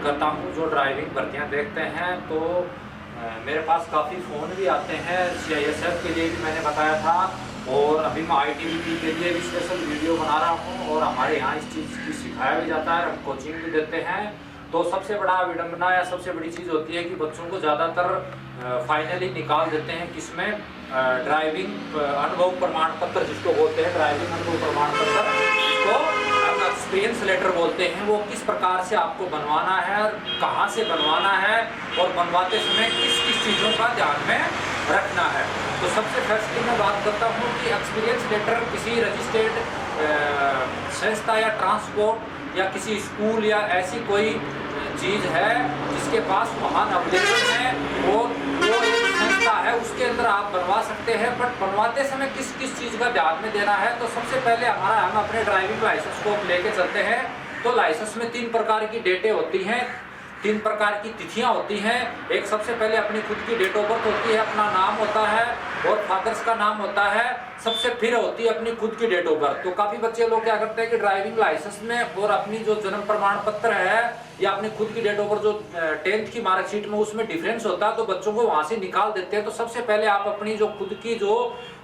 करता हूँ जो ड्राइविंग भर्तियाँ देखते हैं, तो मेरे पास काफ़ी फ़ोन भी आते हैं। CISF के लिए भी मैंने बताया था, और अभी मैं ITBP के लिए भी स्पेशल वीडियो बना रहा हूँ, और हमारे यहाँ इस चीज़ की सिखाया भी जाता है, हम कोचिंग भी देते हैं। तो सबसे बड़ा विडंबना या सबसे बड़ी चीज़ होती है कि बच्चों को ज़्यादातर फाइनली निकाल देते हैं किसमें, ड्राइविंग अनुभव प्रमाण पत्र जिसको बोलते हैं, ड्राइविंग अनुभव प्रमाण पत्र, जिसको एक्सपीरियंस लेटर बोलते हैं। वो किस प्रकार से आपको बनवाना है और कहाँ से बनवाना है, और बनवाते समय किस किस चीज़ों का ध्यान में रखना है। तो सबसे फर्स्ट मैं बात करता हूँ कि एक्सपीरियंस लेटर किसी रजिस्टर्ड संस्था या ट्रांसपोर्ट या किसी स्कूल या ऐसी कोई चीज़ है जिसके पास वाहन अवेलेबल है, और वो एक संस्था है, उसके अंदर आप बनवा सकते हैं। बट बनवाते समय किस किस चीज़ का ध्यान में देना है, तो सबसे पहले हम अपने ड्राइविंग लाइसेंस को लेके चलते हैं। तो लाइसेंस में 3 प्रकार की डेटें होती हैं, 3 प्रकार की तिथियां होती हैं। एक सबसे पहले अपनी खुद की डेट ऑफ बर्थ होती है, अपना नाम होता है और फादर्स का नाम होता है, सबसे फिर होती है अपनी खुद की डेट ऑफ बर्थ। तो काफ़ी बच्चे लोग क्या करते हैं कि ड्राइविंग लाइसेंस में और अपनी जो जन्म प्रमाण पत्र है या अपनी खुद की डेट ऑफ बर्थ जो 10th की मार्कशीट में उसमें डिफरेंस होता है, तो बच्चों को वहां से निकाल देते हैं। तो सबसे पहले आप अपनी जो खुद की जो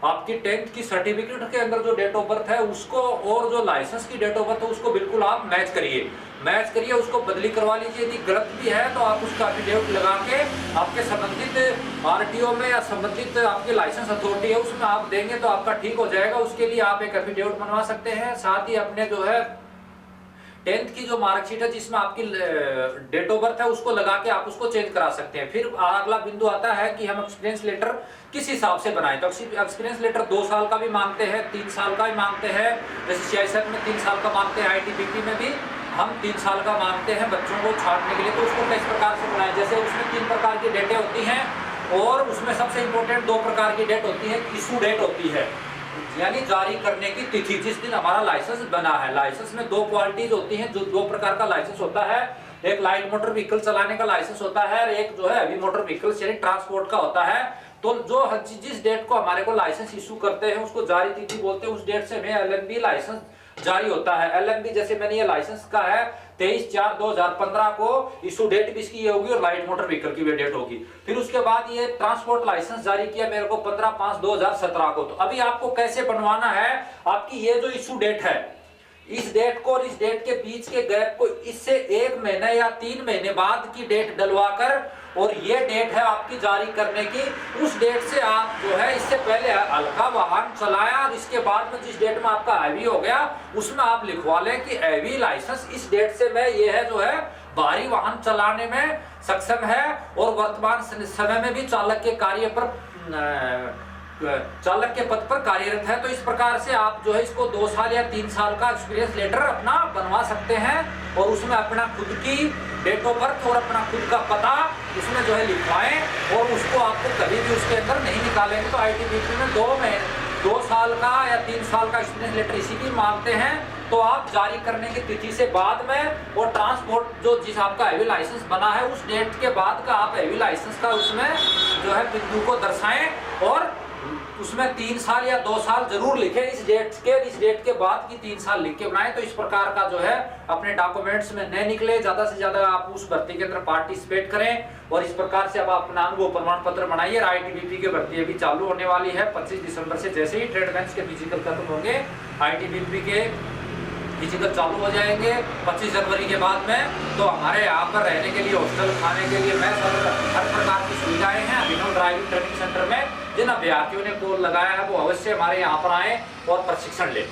आपकी 10th की सर्टिफिकेट के अंदर जो डेट ऑफ बर्थ है उसको और जो लाइसेंस की डेट ऑफ बर्थ है उसको बिल्कुल आप मैच करिए, उसको बदली करवा लीजिए। यदि गलत भी है तो आप उसका एफिडेविट लगा के आपके संबंधित RTO में या संबंधित आपकी लाइसेंस अथॉरिटी है उसमें आप देंगे तो आपका ठीक हो जाएगा। उसके लिए आप एक एफिडेविट बनवा सकते हैं। साथ ही अपने जो है 10th की जो मार्कशीट है जिसमें आपकी डेट ऑफ बर्थ है उसको लगा के आप उसको चेंज करा सकते हैं। फिर अगला बिंदु आता है कि हम एक्सपीरियंस लेटर किस हिसाब से बनाएं। तो एक्सपीरियंस लेटर 2 साल का भी मांगते हैं, 3 साल का भी मांगते हैं। जैसे CISF में 3 साल का मांगते हैं, ITBP में भी हम 3 साल का मांगते हैं बच्चों को छांटने के लिए। तो उसको किस प्रकार से बनाएं, जैसे उसमें 3 प्रकार की डेटें होती हैं, और उसमें सबसे इंपॉर्टेंट 2 प्रकार की डेट होती है। इशू डेट होती है यानी जारी करने की तिथि, जिस दिन हमारा लाइसेंस बना है। लाइसेंस में 2 क्वालिटीज होती हैं, जो 2 प्रकार का लाइसेंस होता है। एक लाइट मोटर व्हीकल चलाने का लाइसेंस होता है, और एक जो है हैवी मोटर व्हीकल यानी ट्रांसपोर्ट का होता है। तो जो जिस डेट को हमारे को लाइसेंस इशू करते हैं उसको जारी तिथि बोलते हैं। उस डेट से हमें LMB लाइसेंस जारी होता है। LMB जैसे मैंने ये लाइसेंस का है 23/4/2015 को इशू डेट भी इसकी ये होगी, और लाइट मोटर व्हीकल की भी डेट होगी। फिर उसके बाद ये ट्रांसपोर्ट लाइसेंस जारी किया मेरे को 15/5/2017 को। तो अभी आपको कैसे बनवाना है, आपकी ये जो इशू डेट है, इस डेट को और इस डेट के बीच के गैप को इससे 1 महीने या 3 महीने बाद की डेट डलवाकर, और ये डेट है आपकी जारी करने की, उस डेट से आप जो है इससे पहले हल्का वाहन चलाया और इसके बाद में जिस डेट में आपका हैवी हो गया उसमें आप लिखवा लें कि हैवी लाइसेंस इस डेट से मैं ये है जो है भारी वाहन चलाने में सक्षम है, और वर्तमान समय में भी चालक के पद पर कार्यरत है। तो इस प्रकार से आप जो है इसको 2 साल या 3 साल का एक्सपीरियंस लेटर अपना बनवा सकते हैं, और उसमें अपना खुद की डेट ऑफ बर्थ और अपना खुद का पता उसमें जो है लिखवाएं, और उसको आपको कभी भी उसके अंदर नहीं निकालेंगे। तो ITBP में 2 साल का या 3 साल का एक्सपीरियंस लेटर इसी की मांगते हैं। तो आप जारी करने की तिथि से बाद में, और ट्रांसपोर्ट जो जिस आपका हैवी लाइसेंस बना है उस डेट के बाद का आप हैवी लाइसेंस का उसमें जो है बिंदु को दर्शाएं, और उसमें 3 साल या 2 साल जरूर लिखें। इस डेट के बाद की 3 साल लिख के बनाएं। तो इस प्रकार का जो है अपने डॉक्यूमेंट्स में न निकले, ज्यादा से ज्यादा आप उस भर्ती के अंदर पार्टिसिपेट करें, और इस प्रकार से अब अपना अनुभव प्रमाण पत्र बनाइए। ITBP की भर्ती अभी चालू होने वाली है 25 दिसंबर से। जैसे ही ट्रेडमैन्स के फिजिकल खत्म होंगे, ITBP के फिजिकल चालू हो जाएंगे 25 जनवरी के बाद में। तो हमारे यहाँ पर रहने के लिए, हॉस्टल, खाने के लिए मैं हर प्रकार की सुविधाएं हैं अभिनव ड्राइविंग ट्रेनिंग सेंटर में। जिन अभ्यर्थियों ने कॉल लगाया है वो अवश्य हमारे यहाँ पर आए और प्रशिक्षण लें।